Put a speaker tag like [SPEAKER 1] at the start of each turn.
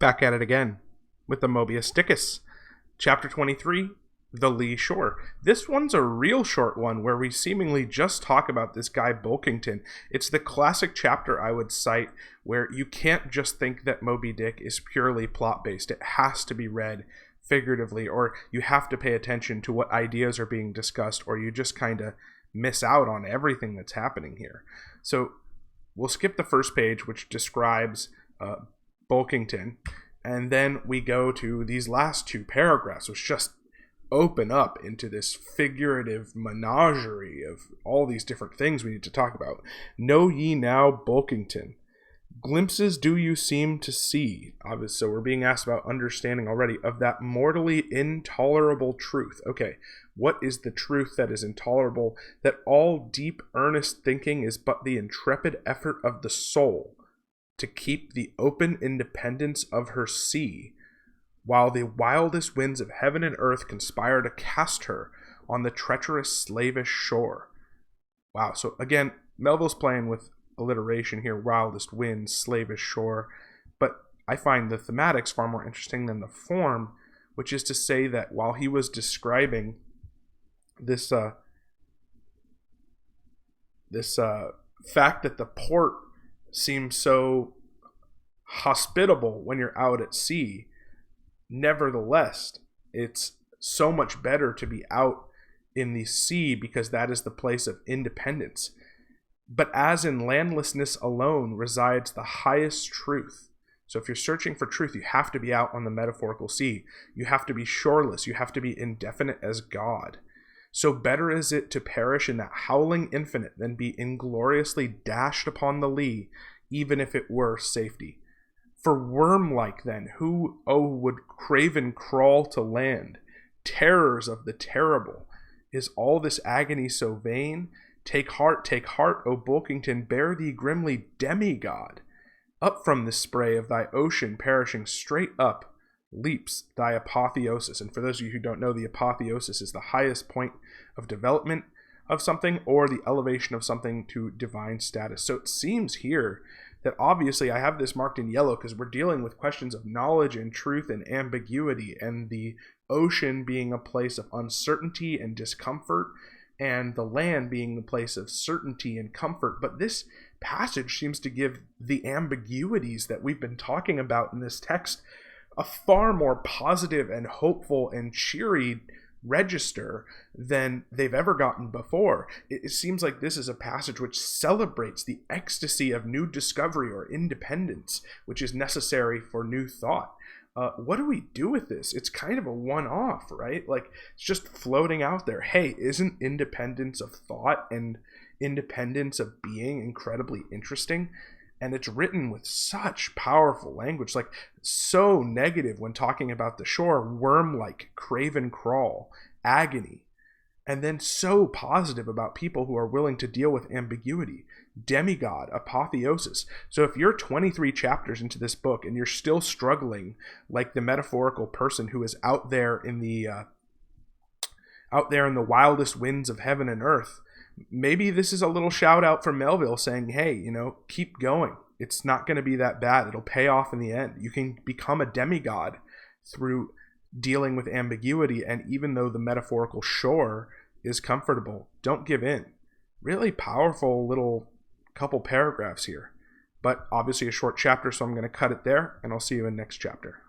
[SPEAKER 1] Back at it again with the Mobius Stickus. Chapter 23, The Lee Shore. This one's a real short one where we seemingly just talk about this guy Bulkington. It's the classic chapter I would cite where you can't just think that Moby Dick is purely plot-based. It has to be read figuratively, or you have to pay attention to what ideas are being discussed, or you just kind of miss out on everything that's happening here. So we'll skip the first page, which describes Bulkington, and then we go to these last two paragraphs, which just open up into this figurative menagerie of all these different things we need to talk about. Know ye now, Bulkington, glimpses do you seem to see, obviously, so we're being asked about understanding already, of that mortally intolerable truth. Okay, what is the truth that is intolerable? That all deep, earnest thinking is but the intrepid effort of the soul to keep the open independence of her sea, while the wildest winds of heaven and earth conspire to cast her on the treacherous slavish shore. Wow, so again, Melville's playing with alliteration here, wildest winds, slavish shore, but I find the thematics far more interesting than the form, which is to say that while he was describing this fact that the port seems so hospitable when you're out at sea, nevertheless, it's so much better to be out in the sea because that is the place of independence. But as in landlessness alone resides the highest truth. So if you're searching for truth, you have to be out on the metaphorical sea. You have to be shoreless. You have to be indefinite as God. So better is it to perish in that howling infinite than be ingloriously dashed upon the lee, even if it were safety. For worm-like then, who, would craven crawl to land? Terrors of the terrible. Is all this agony so vain? Take heart, O Bulkington, bear thee grimly, demigod. Up from the spray of thy ocean, perishing straight up, leaps thy apotheosis. And for those of you who don't know, the apotheosis is the highest point of development of something, or the elevation of something to divine status. So it seems here that obviously I have this marked in yellow because we're dealing with questions of knowledge and truth and ambiguity, and the ocean being a place of uncertainty and discomfort, and the land being the place of certainty and comfort. But this passage seems to give the ambiguities that we've been talking about in this text a far more positive and hopeful and cheery register than they've ever gotten before. It seems like this is a passage which celebrates the ecstasy of new discovery or independence, which is necessary for new thought. What do we do with this? It's kind of a one-off, right? Like, it's just floating out there. Hey, isn't independence of thought and independence of being incredibly interesting? And it's written with such powerful language, like so negative when talking about the shore, worm-like, craven crawl, agony, and then so positive about people who are willing to deal with ambiguity, demigod, apotheosis. So if you're 23 chapters into this book and you're still struggling like the metaphorical person who is out there in the wildest winds of heaven and earth, maybe this is a little shout out from Melville saying, hey, keep going. It's not going to be that bad. It'll pay off in the end. You can become a demigod through dealing with ambiguity. And even though the metaphorical shore is comfortable, don't give in. Really powerful little couple paragraphs here, but obviously a short chapter. So I'm going to cut it there, and I'll see you in next chapter.